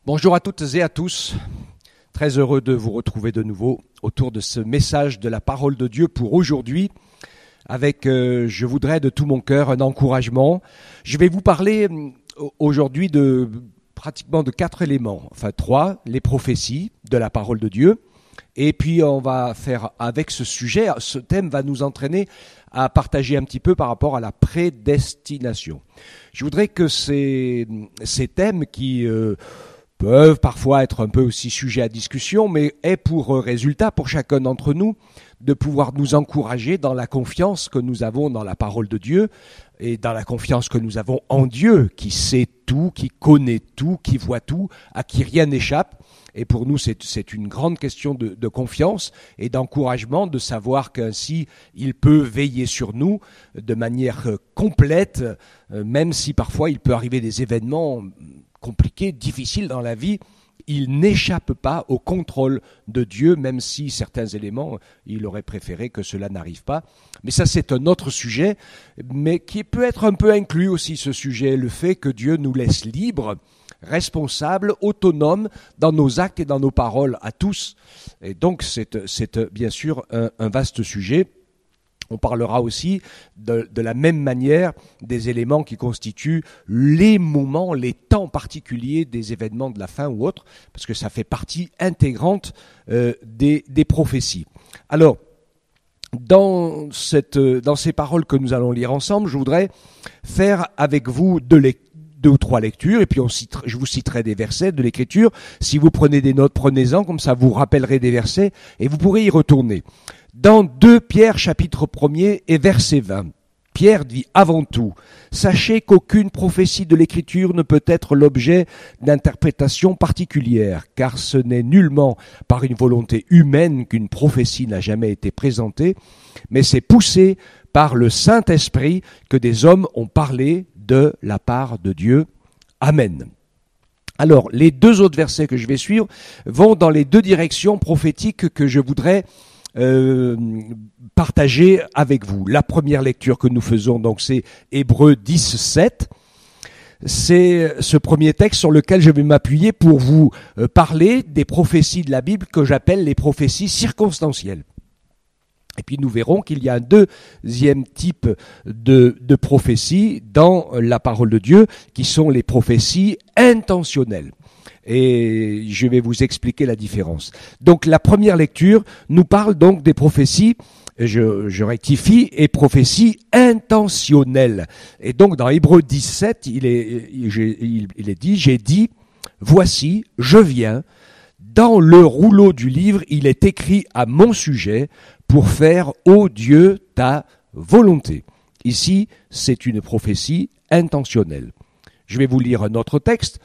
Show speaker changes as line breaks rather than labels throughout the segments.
Bonjour à toutes et à tous, très heureux de vous retrouver de nouveau autour de ce message de la parole de Dieu pour aujourd'hui, avec, je voudrais de tout mon cœur, un encouragement. Je vais vous parler aujourd'hui pratiquement de 4 éléments, enfin 3, les prophéties de la parole de Dieu, et puis on va faire avec ce sujet, ce thème va nous entraîner à partager un petit peu par rapport à la prédestination. Je voudrais que ces thèmes qui peuvent parfois être un peu aussi sujets à discussion, mais aient pour résultat, pour chacun d'entre nous, de pouvoir nous encourager dans la confiance que nous avons dans la parole de Dieu et dans la confiance que nous avons en Dieu, qui sait tout, qui connaît tout, qui voit tout, à qui rien n'échappe. Et pour nous, c'est une grande question de confiance et d'encouragement, de savoir qu'ainsi, il peut veiller sur nous de manière complète, même si parfois il peut arriver des événements compliqués, difficiles dans la vie. Il n'échappe pas au contrôle de Dieu, même si certains éléments, il aurait préféré que cela n'arrive pas. Mais ça, c'est un autre sujet, mais qui peut être un peu inclus aussi, ce sujet, le fait que Dieu nous laisse libres, responsables, autonomes dans nos actes et dans nos paroles à tous. Et donc, c'est bien sûr un vaste sujet. On parlera aussi de la même manière des éléments qui constituent les moments, les temps particuliers des événements de la fin ou autres, parce que ça fait partie intégrante des prophéties. Alors, dans ces paroles que nous allons lire ensemble, je voudrais faire avec vous deux ou trois lectures, et puis je vous citerai des versets de l'Écriture. Si vous prenez des notes, prenez-en, comme ça vous rappellerez des versets, et vous pourrez y retourner. Dans 2 Pierre chapitre 1er et verset 20, Pierre dit « Avant tout, sachez qu'aucune prophétie de l'Écriture ne peut être l'objet d'interprétation particulière, car ce n'est nullement par une volonté humaine qu'une prophétie n'a jamais été présentée, mais c'est poussé par le Saint-Esprit que des hommes ont parlé de la part de Dieu. Amen. » Alors, les 2 autres versets que je vais suivre vont dans les 2 directions prophétiques que je voudrais partager avec vous. La première lecture que nous faisons, donc, c'est Hébreux 10, 7. C'est ce premier texte sur lequel je vais m'appuyer pour vous parler des prophéties de la Bible que j'appelle les prophéties circonstancielles. Et puis nous verrons qu'il y a un deuxième type de prophéties dans la parole de Dieu, qui sont les prophéties intentionnelles. Et je vais vous expliquer la différence. Donc la première lecture nous parle donc des prophéties, je rectifie, et prophéties intentionnelles. Et donc dans Hébreux 17, il est dit, j'ai dit, voici, je viens, dans le rouleau du livre, il est écrit à mon sujet, pour faire, ô Dieu, ta volonté. Ici, c'est une prophétie intentionnelle. Je vais vous lire un autre texte,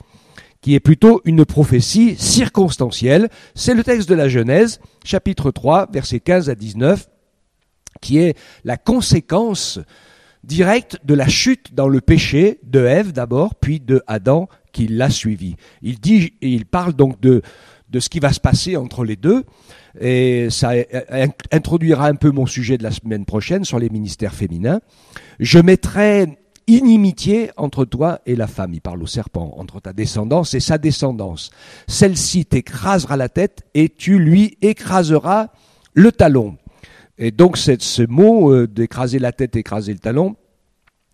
qui est plutôt une prophétie circonstancielle. C'est le texte de la Genèse, chapitre 3, versets 15 à 19, qui est la conséquence directe de la chute dans le péché de Ève d'abord, puis de Adam qui l'a suivi. Il parle donc de ce qui va se passer entre les deux, et ça introduira un peu mon sujet de la semaine prochaine sur les ministères féminins. Je mettrai inimitié entre toi et la femme, il parle au serpent, entre ta descendance et sa descendance. Celle-ci t'écrasera la tête et tu lui écraseras le talon. Et donc ce mot d'écraser la tête, écraser le talon,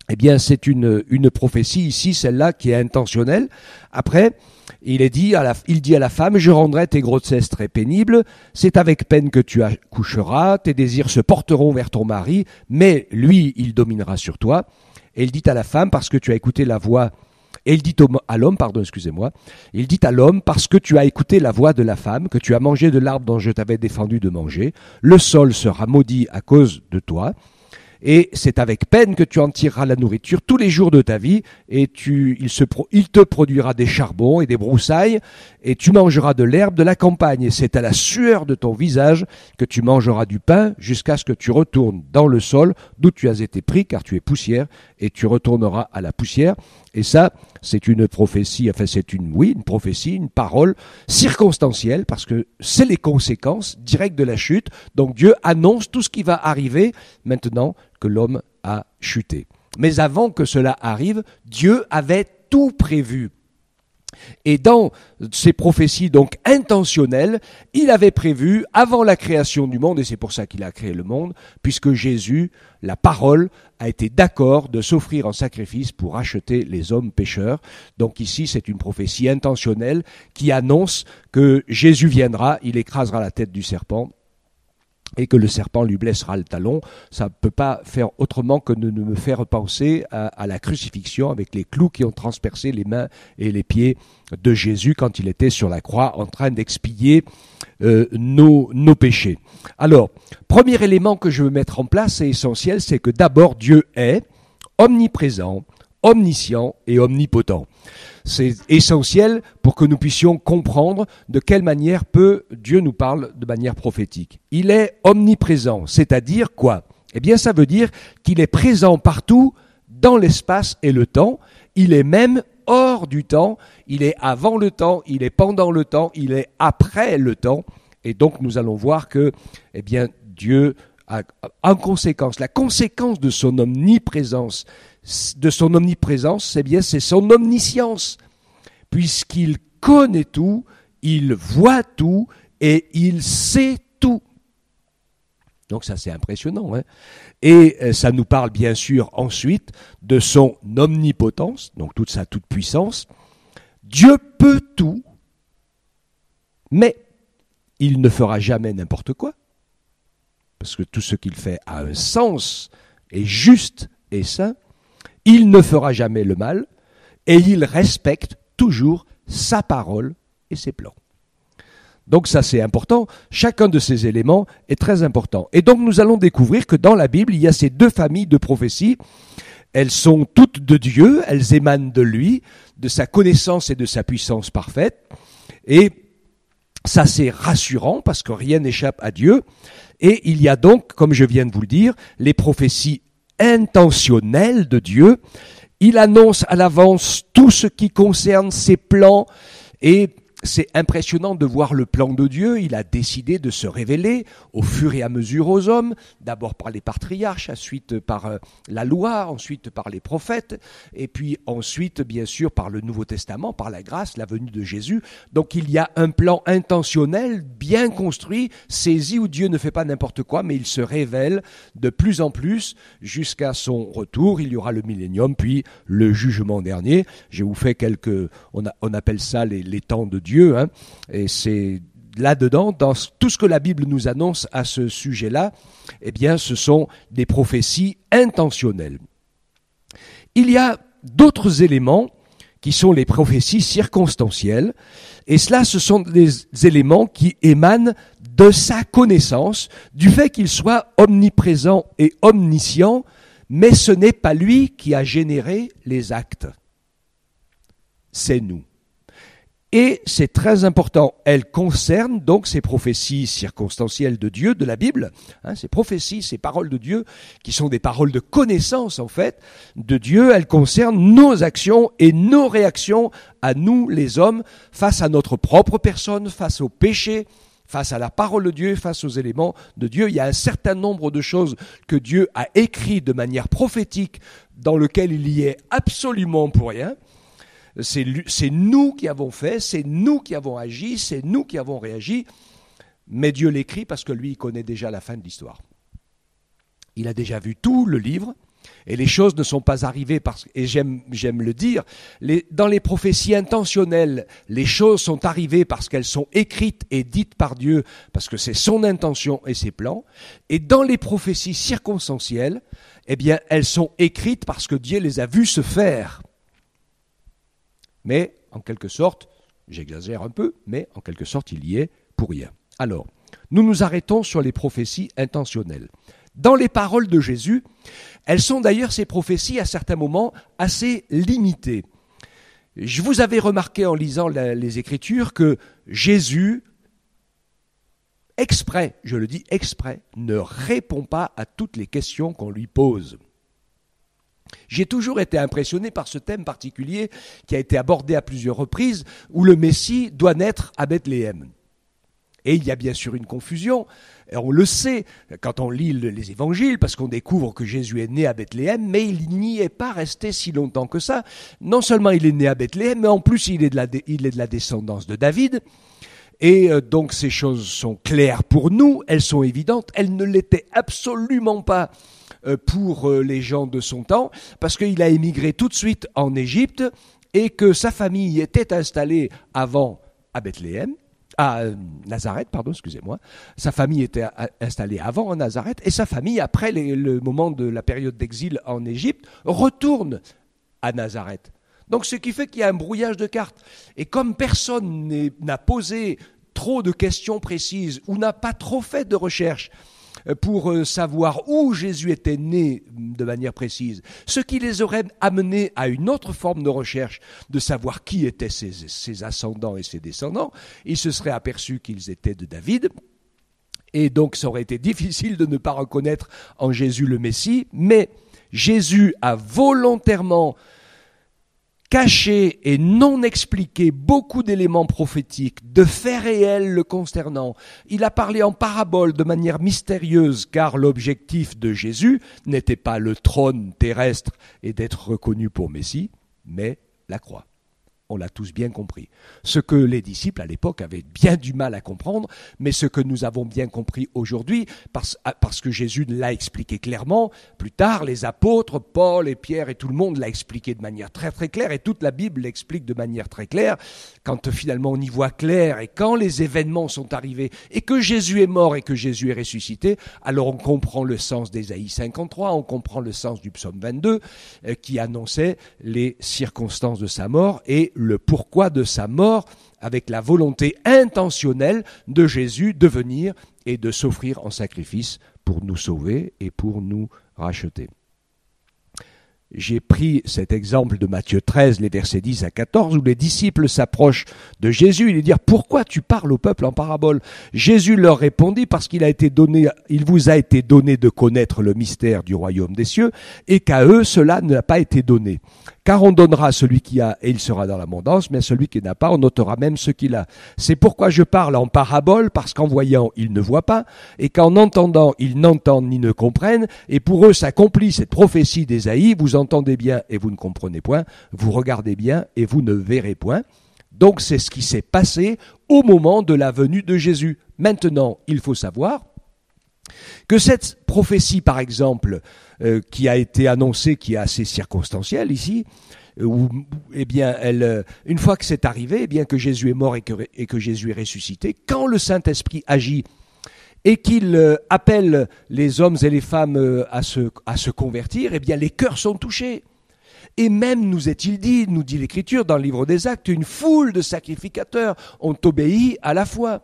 eh bien c'est une prophétie ici, celle-là qui est intentionnelle. Après, il dit à la femme, je rendrai tes grossesses très pénibles, c'est avec peine que tu accoucheras, tes désirs se porteront vers ton mari, mais lui, il dominera sur toi. Et il dit à la femme, parce que tu as écouté la voix, et il dit à l'homme, il dit à l'homme, parce que tu as écouté la voix de la femme, que tu as mangé de l'arbre dont je t'avais défendu de manger, le sol sera maudit à cause de toi, et c'est avec peine que tu en tireras la nourriture tous les jours de ta vie, et il te produira des charbons et des broussailles, et tu mangeras de l'herbe de la campagne, et c'est à la sueur de ton visage que tu mangeras du pain, jusqu'à ce que tu retournes dans le sol, d'où tu as été pris, car tu es poussière, et tu retourneras à la poussière. Et ça, c'est une prophétie, une prophétie, une parole circonstancielle, parce que c'est les conséquences directes de la chute. Donc Dieu annonce tout ce qui va arriver maintenant que l'homme a chuté. Mais avant que cela arrive, Dieu avait tout prévu. Et dans ces prophéties donc intentionnelles, il avait prévu avant la création du monde, et c'est pour ça qu'il a créé le monde, puisque Jésus, la parole, a été d'accord de s'offrir en sacrifice pour racheter les hommes pécheurs. Donc ici, c'est une prophétie intentionnelle qui annonce que Jésus viendra, il écrasera la tête du serpent, et que le serpent lui blessera le talon. Ça ne peut pas faire autrement que de me faire penser à la crucifixion avec les clous qui ont transpercé les mains et les pieds de Jésus quand il était sur la croix en train d'expier nos péchés. Alors, premier élément que je veux mettre en place, c'est essentiel, c'est que d'abord Dieu est omniprésent, omniscient et omnipotent. C'est essentiel pour que nous puissions comprendre de quelle manière Dieu nous parle de manière prophétique. Il est omniprésent, c'est-à-dire quoi? Eh bien, ça veut dire qu'il est présent partout dans l'espace et le temps. Il est même hors du temps. Il est avant le temps, il est pendant le temps, il est après le temps. Et donc, nous allons voir que, eh bien, Dieu a, en conséquence, la conséquence de son omniprésence, c'est son omniscience, puisqu'il connaît tout, il voit tout et il sait tout. Donc ça, c'est impressionnant, hein. Et ça nous parle bien sûr ensuite de son omnipotence, donc toute sa toute-puissance. Dieu peut tout, mais il ne fera jamais n'importe quoi, parce que tout ce qu'il fait a un sens, est juste et saint. Il ne fera jamais le mal et il respecte toujours sa parole et ses plans. Donc ça c'est important, chacun de ces éléments est très important. Et donc nous allons découvrir que dans la Bible, il y a ces deux familles de prophéties. Elles sont toutes de Dieu, elles émanent de lui, de sa connaissance et de sa puissance parfaite. Et ça c'est rassurant parce que rien n'échappe à Dieu. Et il y a donc, comme je viens de vous le dire, les prophéties intentionnelles de Dieu. Il annonce à l'avance tout ce qui concerne ses plans et c'est impressionnant de voir le plan de Dieu. Il a décidé de se révéler au fur et à mesure aux hommes, d'abord par les patriarches, ensuite par la loi, ensuite par les prophètes, et puis ensuite, bien sûr, par le Nouveau Testament, par la grâce, la venue de Jésus. Donc il y a un plan intentionnel, bien construit, saisi, où Dieu ne fait pas n'importe quoi, mais il se révèle de plus en plus jusqu'à son retour. Il y aura le millénium, puis le jugement dernier. Je vous fais on appelle ça les temps de Dieu. Hein, et c'est là-dedans, dans tout ce que la Bible nous annonce à ce sujet-là, eh bien, ce sont des prophéties intentionnelles. Il y a d'autres éléments qui sont les prophéties circonstancielles, et cela, ce sont des éléments qui émanent de sa connaissance, du fait qu'il soit omniprésent et omniscient, mais ce n'est pas lui qui a généré les actes. C'est nous. Et c'est très important, elles concernent donc ces prophéties circonstancielles de Dieu, de la Bible, hein, ces prophéties, ces paroles de Dieu, qui sont des paroles de connaissance en fait, de Dieu, elles concernent nos actions et nos réactions à nous les hommes, face à notre propre personne, face au péché, face à la parole de Dieu, face aux éléments de Dieu. Il y a un certain nombre de choses que Dieu a écrites de manière prophétique, dans lesquelles il y est absolument pour rien. C'est nous qui avons fait, c'est nous qui avons agi, c'est nous qui avons réagi, mais Dieu l'écrit parce que lui, il connaît déjà la fin de l'histoire. Il a déjà vu tout le livre, et les choses ne sont pas arrivées, et j'aime le dire, dans les prophéties intentionnelles, les choses sont arrivées parce qu'elles sont écrites et dites par Dieu, parce que c'est son intention et ses plans, et dans les prophéties circonstancielles, eh bien, elles sont écrites parce que Dieu les a vues se faire. Mais, en quelque sorte, j'exagère un peu, mais en quelque sorte, il y est pour rien. Alors, nous nous arrêtons sur les prophéties intentionnelles. Dans les paroles de Jésus, elles sont d'ailleurs ces prophéties à certains moments assez limitées. Je vous avais remarqué en lisant les Écritures que Jésus, exprès, je le dis exprès, ne répond pas à toutes les questions qu'on lui pose. J'ai toujours été impressionné par ce thème particulier qui a été abordé à plusieurs reprises, où le Messie doit naître à Bethléem. Et il y a bien sûr une confusion, et on le sait quand on lit les évangiles, parce qu'on découvre que Jésus est né à Bethléem, mais il n'y est pas resté si longtemps que ça. Non seulement il est né à Bethléem, mais en plus il est de la descendance de David. Et donc ces choses sont claires pour nous, elles sont évidentes, elles ne l'étaient absolument pas pour les gens de son temps, parce qu'il a émigré tout de suite en Égypte, et que sa famille était installée avant à Bethléem, à Nazareth, pardon, excusez-moi. Sa famille était installée avant à Nazareth, et sa famille, après le moment de la période d'exil en Égypte, retourne à Nazareth. Donc ce qui fait qu'il y a un brouillage de cartes. Et comme personne n'a posé trop de questions précises, ou n'a pas trop fait de recherches pour savoir où Jésus était né de manière précise, ce qui les aurait amenés à une autre forme de recherche, de savoir qui étaient ses ascendants et ses descendants, ils se seraient aperçus qu'ils étaient de David, et donc ça aurait été difficile de ne pas reconnaître en Jésus le Messie, mais Jésus a volontairement caché et non expliqué beaucoup d'éléments prophétiques, de faits réels le concernant. Il a parlé en parabole de manière mystérieuse, car l'objectif de Jésus n'était pas le trône terrestre et d'être reconnu pour Messie, mais la croix. On l'a tous bien compris. Ce que les disciples à l'époque avaient bien du mal à comprendre, mais ce que nous avons bien compris aujourd'hui, parce que Jésus l'a expliqué clairement, plus tard les apôtres, Paul et Pierre et tout le monde l'a expliqué de manière très très claire, et toute la Bible l'explique de manière très claire, quand finalement on y voit clair, et quand les événements sont arrivés, et que Jésus est mort et que Jésus est ressuscité, alors on comprend le sens d'Ésaïe 53, on comprend le sens du psaume 22, qui annonçait les circonstances de sa mort, et le pourquoi de sa mort, avec la volonté intentionnelle de Jésus de venir et de s'offrir en sacrifice pour nous sauver et pour nous racheter. J'ai pris cet exemple de Matthieu 13, les versets 10 à 14, où les disciples s'approchent de Jésus et lui disent « Pourquoi tu parles au peuple en parabole ?» Jésus leur répondit « Parce qu'il vous a été donné de connaître le mystère du royaume des cieux, et qu'à eux cela n'a pas été donné. Car on donnera à celui qui a, et il sera dans l'abondance, mais à celui qui n'a pas, on ôtera même ce qu'il a. C'est pourquoi je parle en parabole, parce qu'en voyant, ils ne voient pas, et qu'en entendant, ils n'entendent ni ne comprennent, et pour eux s'accomplit cette prophétie d'Ésaïe, vous entendez bien et vous ne comprenez point, vous regardez bien et vous ne verrez point. » Donc c'est ce qui s'est passé au moment de la venue de Jésus. Maintenant, il faut savoir que cette prophétie, par exemple, qui a été annoncée, qui est assez circonstancielle ici, eh bien, une fois que c'est arrivé, eh bien que Jésus est mort et que Jésus est ressuscité, quand le Saint-Esprit agit et qu'il appelle les hommes et les femmes à se convertir, eh bien les cœurs sont touchés. Et même, nous est-il dit, nous dit l'Écriture dans le livre des Actes, une foule de sacrificateurs ont obéi à la foi.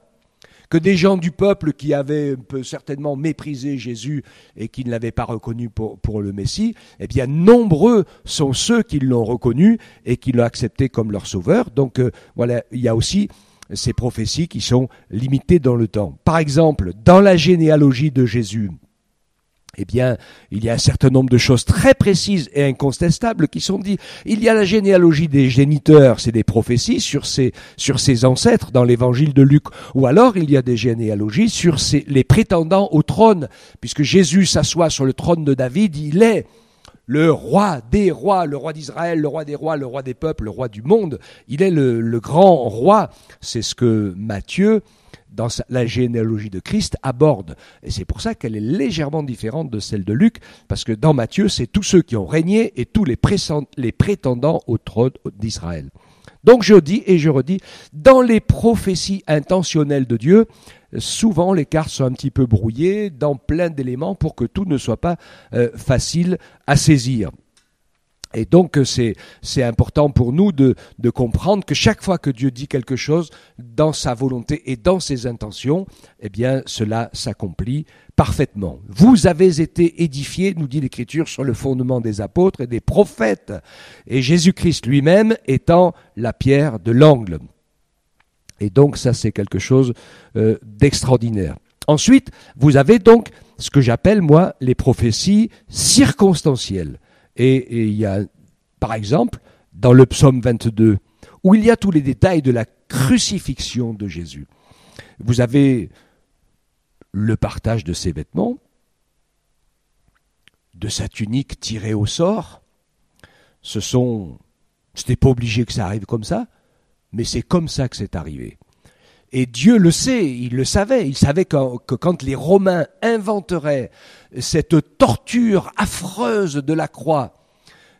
Que des gens du peuple qui avaient certainement méprisé Jésus et qui ne l'avaient pas reconnu pour le Messie, eh bien nombreux sont ceux qui l'ont reconnu et qui l'ont accepté comme leur sauveur. Donc voilà, il y a aussi ces prophéties qui sont limitées dans le temps. Par exemple, dans la généalogie de Jésus, eh bien, il y a un certain nombre de choses très précises et incontestables qui sont dites. Il y a la généalogie des géniteurs, c'est des prophéties sur ses ancêtres dans l'évangile de Luc. Ou alors, il y a des généalogies sur les prétendants au trône. Puisque Jésus s'assoit sur le trône de David, il est le roi des rois, le roi d'Israël, le roi des rois, le roi des peuples, le roi du monde. Il est le grand roi. C'est ce que Matthieu, dans la généalogie de Christ, aborde. Et c'est pour ça qu'elle est légèrement différente de celle de Luc, parce que dans Matthieu, c'est tous ceux qui ont régné et tous les prétendants au trône d'Israël. Donc je dis et je redis, dans les prophéties intentionnelles de Dieu, souvent les cartes sont un petit peu brouillées dans plein d'éléments pour que tout ne soit pas facile à saisir. Et donc c'est important pour nous de comprendre que chaque fois que Dieu dit quelque chose dans sa volonté et dans ses intentions, eh bien cela s'accomplit parfaitement. Vous avez été édifiés, nous dit l'Écriture, sur le fondement des apôtres et des prophètes, et Jésus-Christ lui-même étant la pierre de l'angle. Et donc ça c'est quelque chose d'extraordinaire. Ensuite, vous avez donc ce que j'appelle moi les prophéties circonstancielles. Et il y a, par exemple, dans le psaume 22, où il y a tous les détails de la crucifixion de Jésus. Vous avez le partage de ses vêtements, de sa tunique tirée au sort. C'était pas obligé que ça arrive comme ça, mais c'est comme ça que c'est arrivé. Et Dieu le sait, il le savait. Il savait que quand les Romains inventeraient cette torture affreuse de la croix,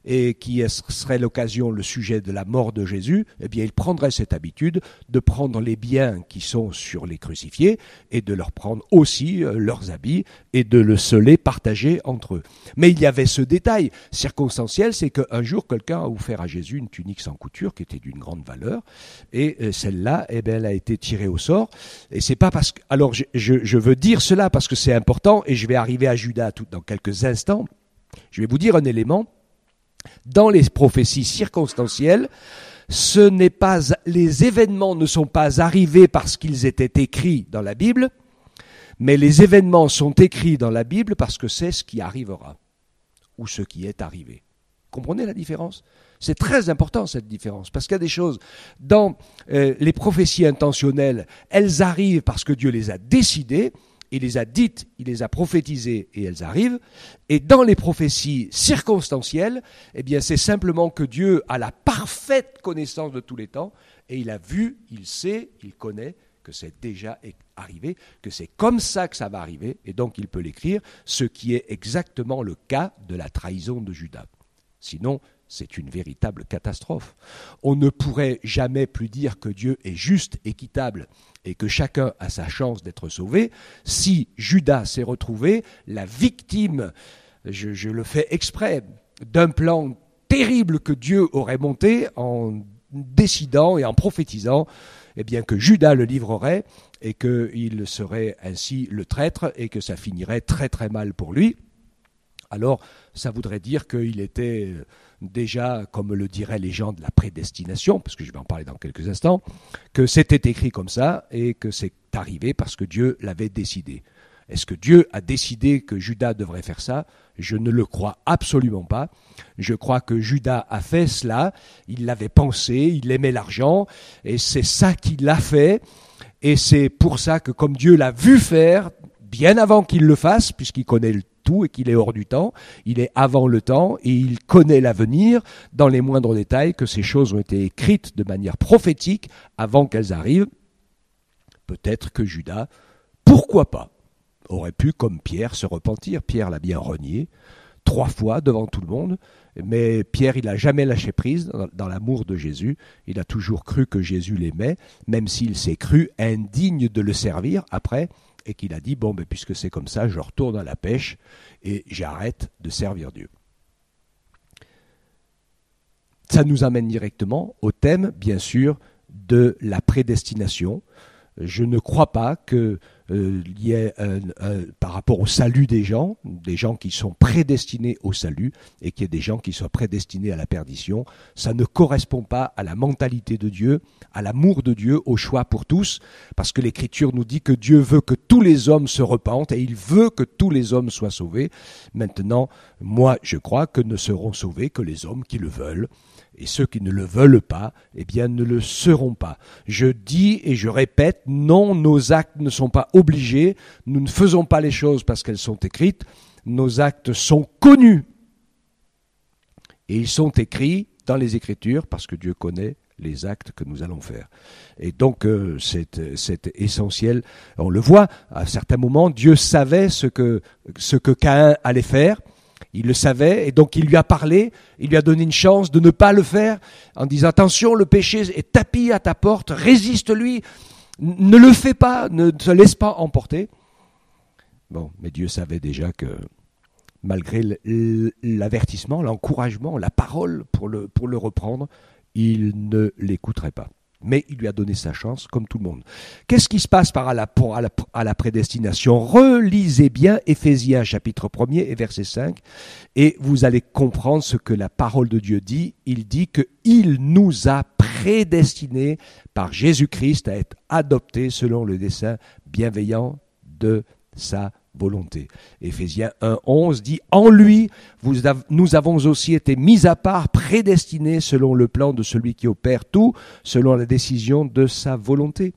et qui serait l'occasion, le sujet de la mort de Jésus, eh bien, il prendrait cette habitude de prendre les biens qui sont sur les crucifiés et de leur prendre aussi leurs habits et de se les partager entre eux. Mais il y avait ce détail circonstanciel, c'est qu'un jour, quelqu'un a offert à Jésus une tunique sans couture qui était d'une grande valeur, et celle-là, eh bien, elle a été tirée au sort. Et c'est pas parce que... Alors, je veux dire cela parce que c'est important, et je vais arriver à Judas dans quelques instants. Je vais vous dire un élément. Dans les prophéties circonstancielles, les événements ne sont pas arrivés parce qu'ils étaient écrits dans la Bible, mais les événements sont écrits dans la Bible parce que c'est ce qui arrivera, ou ce qui est arrivé. Comprenez la différence ? C'est très important cette différence, parce qu'il y a des choses dans les prophéties intentionnelles, elles arrivent parce que Dieu les a décidées, il les a dites, il les a prophétisées et elles arrivent. Et dans les prophéties circonstancielles, eh bien, c'est simplement que Dieu a la parfaite connaissance de tous les temps et il a vu, il sait, il connaît que c'est déjà arrivé, que c'est comme ça que ça va arriver et donc il peut l'écrire, ce qui est exactement le cas de la trahison de Judas. Sinon, c'est une véritable catastrophe. On ne pourrait jamais plus dire que Dieu est juste, équitable et que chacun a sa chance d'être sauvé si Judas s'est retrouvé la victime, je le fais exprès, d'un plan terrible que Dieu aurait monté en décidant et en prophétisant eh bien, que Judas le livrerait et qu'il serait ainsi le traître et que ça finirait très très mal pour lui. Alors, ça voudrait dire qu'il était déjà, comme le diraient les gens de la prédestination, parce que je vais en parler dans quelques instants, que c'était écrit comme ça et que c'est arrivé parce que Dieu l'avait décidé. Est-ce que Dieu a décidé que Judas devrait faire ça ? Je ne le crois absolument pas. Je crois que Judas a fait cela, il l'avait pensé, il aimait l'argent, et c'est ça qu'il a fait. Et c'est pour ça que comme Dieu l'a vu faire, bien avant qu'il le fasse, puisqu'il connaît le tout et qu'il est hors du temps, il est avant le temps et il connaît l'avenir dans les moindres détails, que ces choses ont été écrites de manière prophétique avant qu'elles arrivent. Peut-être que Judas, pourquoi pas, aurait pu, comme Pierre, se repentir. Pierre l'a bien renié 3 fois devant tout le monde, mais Pierre, il n'a jamais lâché prise dans l'amour de Jésus. Il a toujours cru que Jésus l'aimait, même s'il s'est cru indigne de le servir après, et qu'il a dit, bon, ben, puisque c'est comme ça, je retourne à la pêche et j'arrête de servir Dieu. Ça nous amène directement au thème, bien sûr, de la prédestination. Je ne crois pas qu'il y ait, par rapport au salut des gens qui sont prédestinés au salut et qu'il y ait des gens qui soient prédestinés à la perdition. Ça ne correspond pas à la mentalité de Dieu, à l'amour de Dieu, au choix pour tous, parce que l'Écriture nous dit que Dieu veut que tous les hommes se repentent et il veut que tous les hommes soient sauvés. Maintenant, moi, je crois que ne seront sauvés que les hommes qui le veulent. Et ceux qui ne le veulent pas, eh bien, ne le seront pas. Je dis et je répète, non, nos actes ne sont pas obligés. Nous ne faisons pas les choses parce qu'elles sont écrites. Nos actes sont connus. Et ils sont écrits dans les Écritures parce que Dieu connaît les actes que nous allons faire. Et donc, c'est essentiel. On le voit, à certains moments, Dieu savait ce que Caïn allait faire. Il le savait et donc il lui a parlé, il lui a donné une chance de ne pas le faire en disant attention, le péché est tapis à ta porte, résiste-lui, ne le fais pas, ne te laisse pas emporter. Bon, mais Dieu savait déjà que malgré l'avertissement, l'encouragement, la parole pour le reprendre, il ne l'écouterait pas. Mais il lui a donné sa chance, comme tout le monde. Qu'est-ce qui se passe à la prédestination ? Relisez bien Éphésiens chapitre 1er et verset 5, et vous allez comprendre ce que la parole de Dieu dit. Il dit qu'il nous a prédestinés par Jésus-Christ à être adoptés selon le dessein bienveillant de sa volonté. Éphésiens 1:11 dit « En lui, nous avons aussi été mis à part, prédestinés selon le plan de celui qui opère tout, selon la décision de sa volonté. »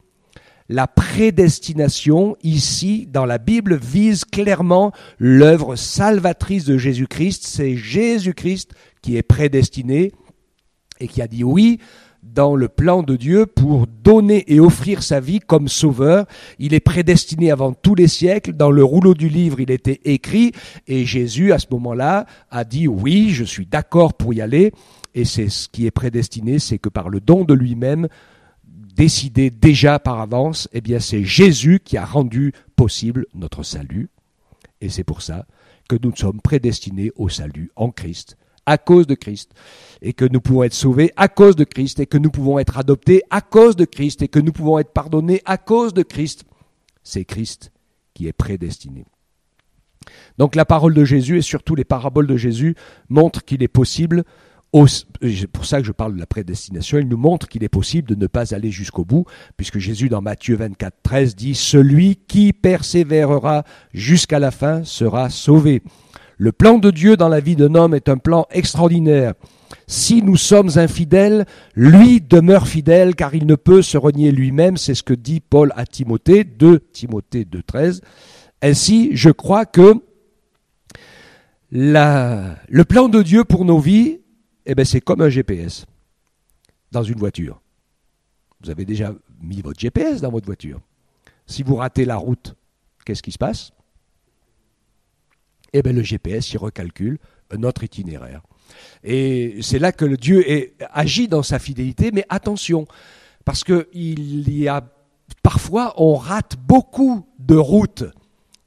la prédestination, ici, dans la Bible, vise clairement l'œuvre salvatrice de Jésus-Christ. C'est Jésus-Christ qui est prédestiné et qui a dit oui dans le plan de Dieu pour donner et offrir sa vie comme sauveur. Il est prédestiné avant tous les siècles. Dans le rouleau du livre, il était écrit. Et Jésus, à ce moment-là, a dit oui, je suis d'accord pour y aller. Et c'est ce qui est prédestiné, c'est que par le don de lui-même, décidé déjà par avance, eh bien c'est Jésus qui a rendu possible notre salut. Et c'est pour ça que nous sommes prédestinés au salut en Christ, à cause de Christ, et que nous pouvons être sauvés à cause de Christ, et que nous pouvons être adoptés à cause de Christ, et que nous pouvons être pardonnés à cause de Christ. C'est Christ qui est prédestiné. Donc la parole de Jésus, et surtout les paraboles de Jésus, montrent qu'il est possible, c'est pour ça que je parle de la prédestination, il nous montre qu'il est possible de ne pas aller jusqu'au bout, puisque Jésus dans Matthieu 24, 13 dit « Celui qui persévérera jusqu'à la fin sera sauvé ». Le plan de Dieu dans la vie d'un homme est un plan extraordinaire. Si nous sommes infidèles, lui demeure fidèle car il ne peut se renier lui-même. C'est ce que dit Paul à Timothée, 2 Timothée 2,13. Ainsi, je crois que le plan de Dieu pour nos vies, c'est comme un GPS dans une voiture. Vous avez déjà mis votre GPS dans votre voiture. Si vous ratez la route, qu'est-ce qui se passe ? Le GPS, il recalcule un autre itinéraire. Et c'est là que le Dieu agit dans sa fidélité, mais attention, parce que parfois on rate beaucoup de routes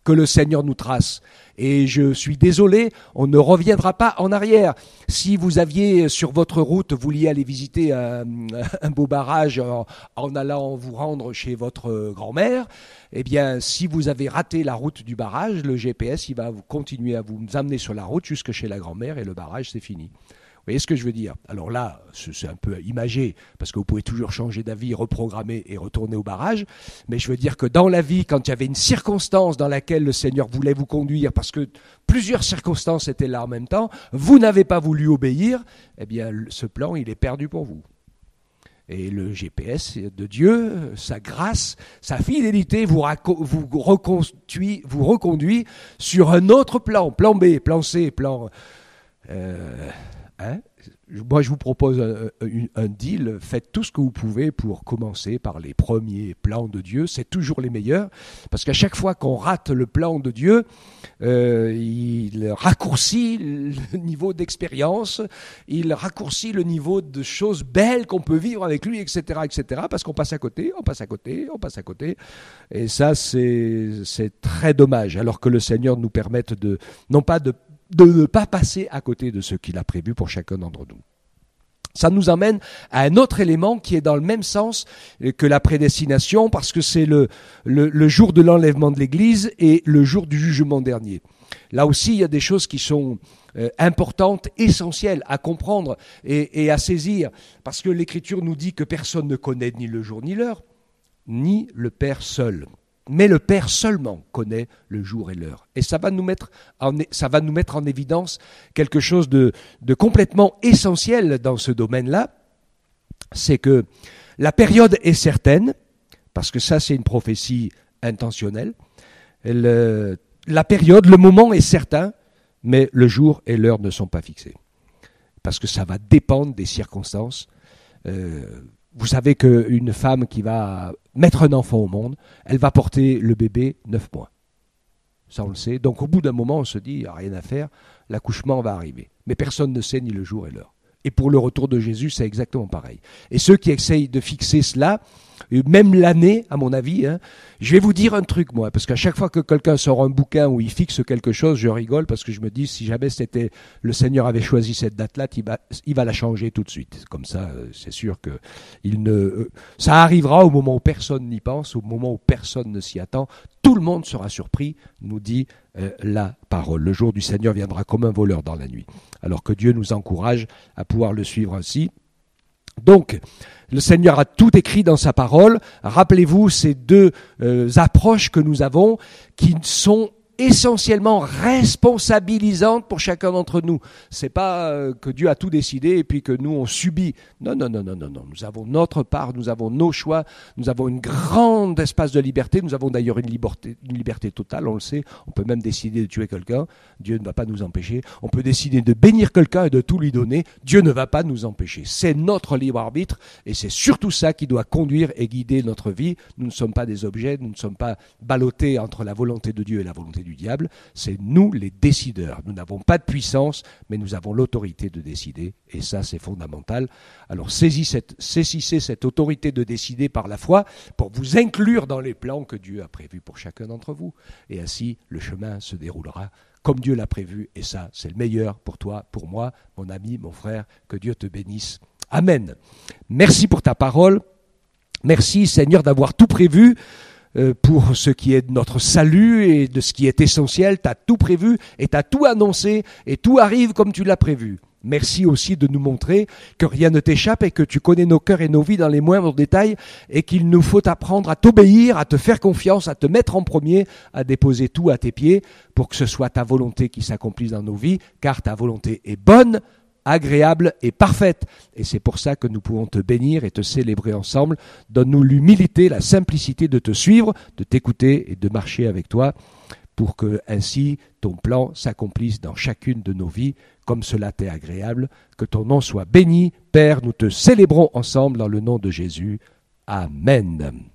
que le Seigneur nous trace. Et je suis désolé, on ne reviendra pas en arrière. Si vous aviez sur votre route, vous vouliez aller visiter un beau barrage en allant vous rendre chez votre grand-mère, eh bien, si vous avez raté la route du barrage, le GPS, il va continuer à vous amener sur la route jusque chez la grand-mère et le barrage, c'est fini. Vous voyez ce que je veux dire ? Alors là, c'est un peu imagé, parce que vous pouvez toujours changer d'avis, reprogrammer et retourner au barrage. Mais je veux dire que dans la vie, quand il y avait une circonstance dans laquelle le Seigneur voulait vous conduire, parce que plusieurs circonstances étaient là en même temps, vous n'avez pas voulu obéir, eh bien, ce plan, il est perdu pour vous. Et le GPS de Dieu, sa grâce, sa fidélité vous reconduit sur un autre plan B, plan C, plan... Moi, je vous propose un deal. Faites tout ce que vous pouvez pour commencer par les premiers plans de Dieu. C'est toujours les meilleurs, parce qu'à chaque fois qu'on rate le plan de Dieu, il raccourcit le niveau d'expérience, il raccourcit le niveau de choses belles qu'on peut vivre avec lui, etc., parce qu'on passe à côté. Et ça, c'est très dommage, alors que le Seigneur nous permette de ne pas passer à côté de ce qu'il a prévu pour chacun d'entre nous. Ça nous amène à un autre élément qui est dans le même sens que la prédestination, parce que c'est le jour de l'enlèvement de l'Église et le jour du jugement dernier. Là aussi, il y a des choses qui sont importantes, essentielles à comprendre et à saisir, parce que l'Écriture nous dit que personne ne connaît ni le jour ni l'heure, ni le Père seul. Mais le Père seulement connaît le jour et l'heure. Et ça va nous mettre en évidence quelque chose de complètement essentiel dans ce domaine-là. C'est que la période est certaine, parce que ça c'est une prophétie intentionnelle. La période, le moment est certain, mais le jour et l'heure ne sont pas fixés. Parce que ça va dépendre des circonstances. Vous savez qu'une femme qui va mettre un enfant au monde, elle va porter le bébé 9 mois. Ça, on le sait. Donc, au bout d'un moment, on se dit, il n'y a rien à faire, l'accouchement va arriver. Mais personne ne sait ni le jour et l'heure. Et pour le retour de Jésus, c'est exactement pareil. Et ceux qui essayent de fixer cela, même l'année, à mon avis, je vais vous dire un truc, moi, parce qu'à chaque fois que quelqu'un sort un bouquin où il fixe quelque chose, je rigole, parce que je me dis, si jamais le Seigneur avait choisi cette date-là, il va la changer tout de suite. Comme ça, c'est sûr que ça arrivera au moment où personne n'y pense, au moment où personne ne s'y attend. Tout le monde sera surpris, nous dit la parole. Le jour du Seigneur viendra comme un voleur dans la nuit. Alors que Dieu nous encourage à pouvoir le suivre ainsi. Donc, le Seigneur a tout écrit dans sa parole. Rappelez-vous ces deux approches que nous avons qui sont essentiellement responsabilisante pour chacun d'entre nous. C'est pas que Dieu a tout décidé et puis que nous on subit. Non, non, non, non, non, non. Nous avons notre part, nous avons nos choix, nous avons une grande espace de liberté. Nous avons d'ailleurs une liberté totale, on le sait. On peut même décider de tuer quelqu'un. Dieu ne va pas nous empêcher. On peut décider de bénir quelqu'un et de tout lui donner. Dieu ne va pas nous empêcher. C'est notre libre arbitre et c'est surtout ça qui doit conduire et guider notre vie. Nous ne sommes pas des objets, nous ne sommes pas ballottés entre la volonté de Dieu et la volonté du diable. C'est nous les décideurs. Nous n'avons pas de puissance, mais nous avons l'autorité de décider et ça c'est fondamental. Alors saisissez cette autorité de décider par la foi pour vous inclure dans les plans que Dieu a prévus pour chacun d'entre vous. Et ainsi le chemin se déroulera comme Dieu l'a prévu et ça c'est le meilleur pour toi, pour moi, mon ami, mon frère. Que Dieu te bénisse. Amen. Merci pour ta parole. Merci Seigneur d'avoir tout prévu pour ce qui est de notre salut et de ce qui est essentiel. Tu as tout prévu et tu as tout annoncé et tout arrive comme tu l'as prévu. Merci aussi de nous montrer que rien ne t'échappe et que tu connais nos cœurs et nos vies dans les moindres détails et qu'il nous faut apprendre à t'obéir, à te faire confiance, à te mettre en premier, à déposer tout à tes pieds pour que ce soit ta volonté qui s'accomplisse dans nos vies, car ta volonté est bonne, agréable et parfaite. Et c'est pour ça que nous pouvons te bénir et te célébrer ensemble. Donne-nous l'humilité, la simplicité de te suivre, de t'écouter et de marcher avec toi pour que ainsi ton plan s'accomplisse dans chacune de nos vies comme cela t'est agréable. Que ton nom soit béni. Père, nous te célébrons ensemble dans le nom de Jésus. Amen.